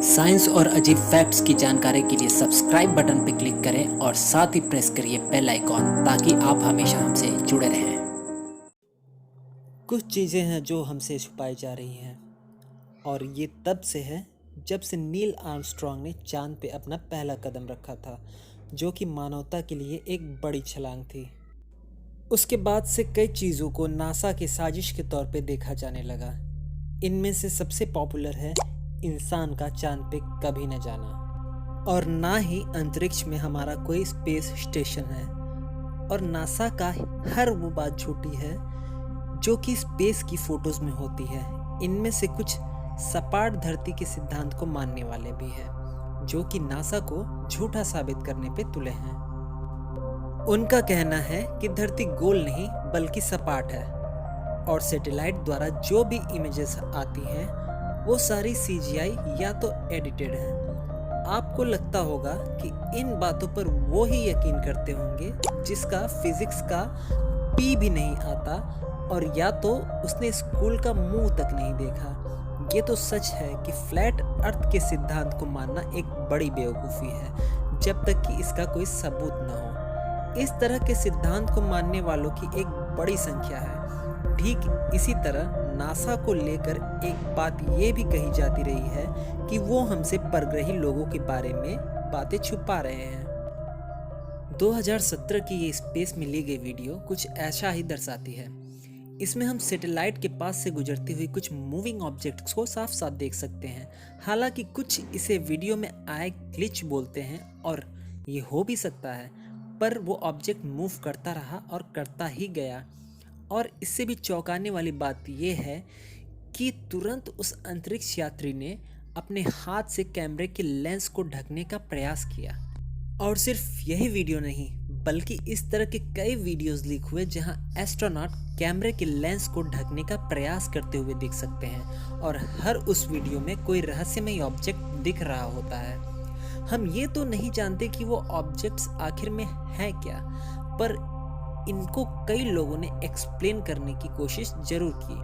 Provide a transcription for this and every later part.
Science और अजीब facts की जानकारी के लिए सब्सक्राइब बटन पर क्लिक करें और साथ ही प्रेस करिए बेल आइकॉन ताकि आप हमेशा हमसे जुड़े रहें। कुछ चीज़ें हैं जो हमसे छुपाई जा रही हैं और ये तब से है जब से नील आर्मस्ट्रॉन्ग ने चांद पे अपना पहला कदम रखा था, जो कि मानवता के लिए एक बड़ी छलांग थी। उसके बाद से कई चीज़ों को नासा की साजिश के तौर पे देखा जाने लगा। इनमें से सबसे पॉपुलर है इंसान का चांद पे कभी न जाना, और ना ही अंतरिक्ष में हमारा कोई स्पेस स्टेशन है। और नासा का हर वो बात झूठी है जो कि स्पेस की फोटोज में होती है। इनमें से कुछ सपाट धरती के सिद्धांत को मानने वाले भी हैं, जो कि नासा को झूठा साबित करने पे तुले हैं। उनका कहना है कि धरती गोल नहीं बल्कि सपाट है, और सैटेलाइट द्वारा जो भी इमेजेस आती हैं वो सारी सीजीआई या तो एडिटेड है। आपको लगता होगा कि इन बातों पर वो ही यकीन करते होंगे जिसका फिजिक्स का पी भी नहीं आता, और या तो उसने स्कूल का मुंह तक नहीं देखा। ये तो सच है कि फ्लैट अर्थ के सिद्धांत को मानना एक बड़ी बेवकूफ़ी है जब तक कि इसका कोई सबूत न हो। इस तरह के सिद्धांत को मानने वालों की एक बड़ी संख्या है। ठीक इसी तरह नासा को लेकर एक बात ये भी कही जाती रही है कि वो हमसे परग्रही लोगों के बारे में बातें छुपा रहे हैं। 2017 की ये स्पेस में ली गई वीडियो कुछ ऐसा ही दर्शाती है। इसमें हम सैटेलाइट के पास से गुजरती हुई कुछ मूविंग ऑब्जेक्ट्स को साफ साफ देख सकते हैं। हालांकि कुछ इसे वीडियो में आए ग्लिच बोलते हैं, और ये हो भी सकता है, पर वो ऑब्जेक्ट मूव करता रहा और करता ही गया। और इससे भी चौंकाने वाली बात यह है कि तुरंत उस अंतरिक्ष यात्री ने अपने हाथ से कैमरे के लेंस को ढकने का प्रयास किया। और सिर्फ यही वीडियो नहीं, बल्कि इस तरह के कई वीडियोस लीक हुए जहां एस्ट्रोनॉट कैमरे के लेंस को ढकने का प्रयास करते हुए दिख सकते हैं, और हर उस वीडियो में कोई रहस्यमय ऑब्जेक्ट दिख रहा होता है। हम ये तो नहीं जानते कि वो ऑब्जेक्ट्स आखिर में हैं क्या, पर इनको कई लोगों ने एक्सप्लेन करने की कोशिश जरूर की।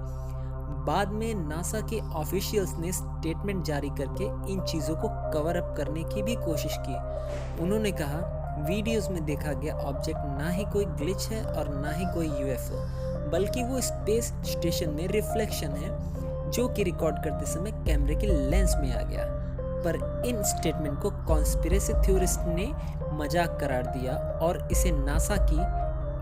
बाद में नासा के ऑफिशियल्स ने स्टेटमेंट जारी करके इन चीज़ों को कवर अप करने की भी कोशिश की। उन्होंने कहा, वीडियोस में देखा गया ऑब्जेक्ट ना ही कोई ग्लिच है और ना ही कोई यूएफओ, बल्कि वो स्पेस स्टेशन में रिफ्लेक्शन है जो कि रिकॉर्ड करते समय कैमरे के लेंस में आ गया। पर इन स्टेटमेंट को कॉन्स्पिरेसी थ्योरिस्ट ने मजाक करार दिया और इसे नासा की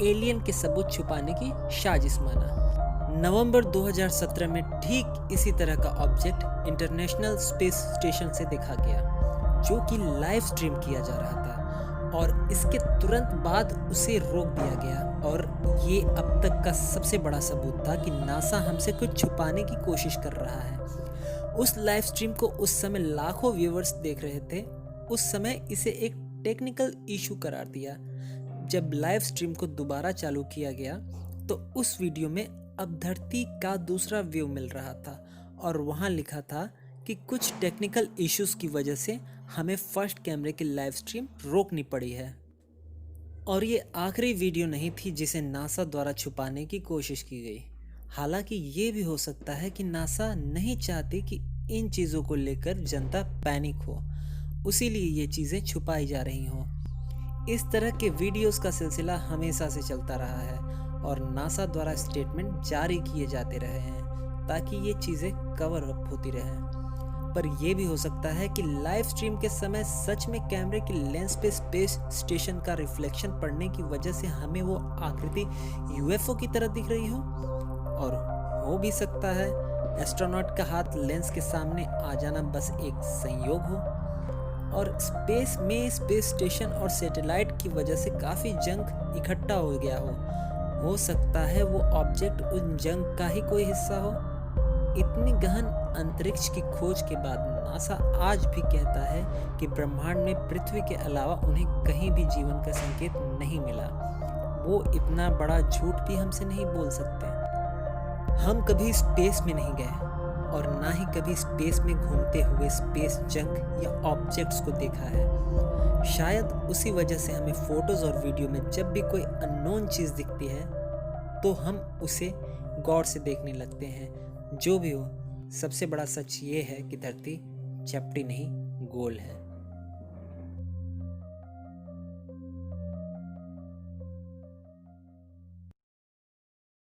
एलियन के सबूत छुपाने की साजिश माना। नवंबर 2017 में ठीक इसी तरह का ऑब्जेक्ट इंटरनेशनल स्पेस स्टेशन से देखा गया, जो कि लाइव स्ट्रीम किया जा रहा था, और इसके तुरंत बाद उसे रोक दिया गया। और ये अब तक का सबसे बड़ा सबूत था कि नासा हमसे कुछ छुपाने की कोशिश कर रहा है। उस लाइव स्ट्रीम को उस समय लाखों व्यूअर्स देख रहे थे। उस समय इसे एक टेक्निकल इशू करार दिया। जब लाइव स्ट्रीम को दोबारा चालू किया गया तो उस वीडियो में अब धरती का दूसरा व्यू मिल रहा था, और वहाँ लिखा था कि कुछ टेक्निकल इश्यूज की वजह से हमें फर्स्ट कैमरे की लाइव स्ट्रीम रोकनी पड़ी है। और ये आखिरी वीडियो नहीं थी जिसे नासा द्वारा छुपाने की कोशिश की गई। हालांकि ये भी हो सकता है कि नासा नहीं चाहती कि इन चीज़ों को लेकर जनता पैनिक हो, उसीलिए ये चीज़ें छुपाई जा रही हों। इस तरह के वीडियोस का सिलसिला हमेशा से चलता रहा है, और नासा द्वारा स्टेटमेंट जारी किए जाते रहे हैं ताकि ये चीज़ें कवर अप होती रहें। पर यह भी हो सकता है कि लाइव स्ट्रीम के समय सच में कैमरे की लेंस पे स्पेस स्टेशन का रिफ्लेक्शन पड़ने की वजह से हमें वो आकृति यूएफओ की तरह दिख रही हो। और हो भी सकता है एस्ट्रोनॉट का हाथ लेंस के सामने आ जाना बस एक संयोग हो, और स्पेस में स्पेस स्टेशन और सैटेलाइट की वजह से काफ़ी जंग इकट्ठा हो गया हो सकता है वो ऑब्जेक्ट उन जंग का ही कोई हिस्सा हो। इतनी गहन अंतरिक्ष की खोज के बाद नासा आज भी कहता है कि ब्रह्मांड में पृथ्वी के अलावा उन्हें कहीं भी जीवन का संकेत नहीं मिला। वो इतना बड़ा झूठ भी हमसे नहीं बोल सकते। हम कभी स्पेस में नहीं गए, और ना ही कभी स्पेस में घूमते हुए स्पेस जंक या ऑब्जेक्ट्स को देखा है। शायद उसी वजह से हमें फोटोज और वीडियो में जब भी कोई अननोन चीज़ दिखती है तो हम उसे गौर से देखने लगते हैं। जो भी हो, सबसे बड़ा सच ये है कि धरती चपटी नहीं, गोल है।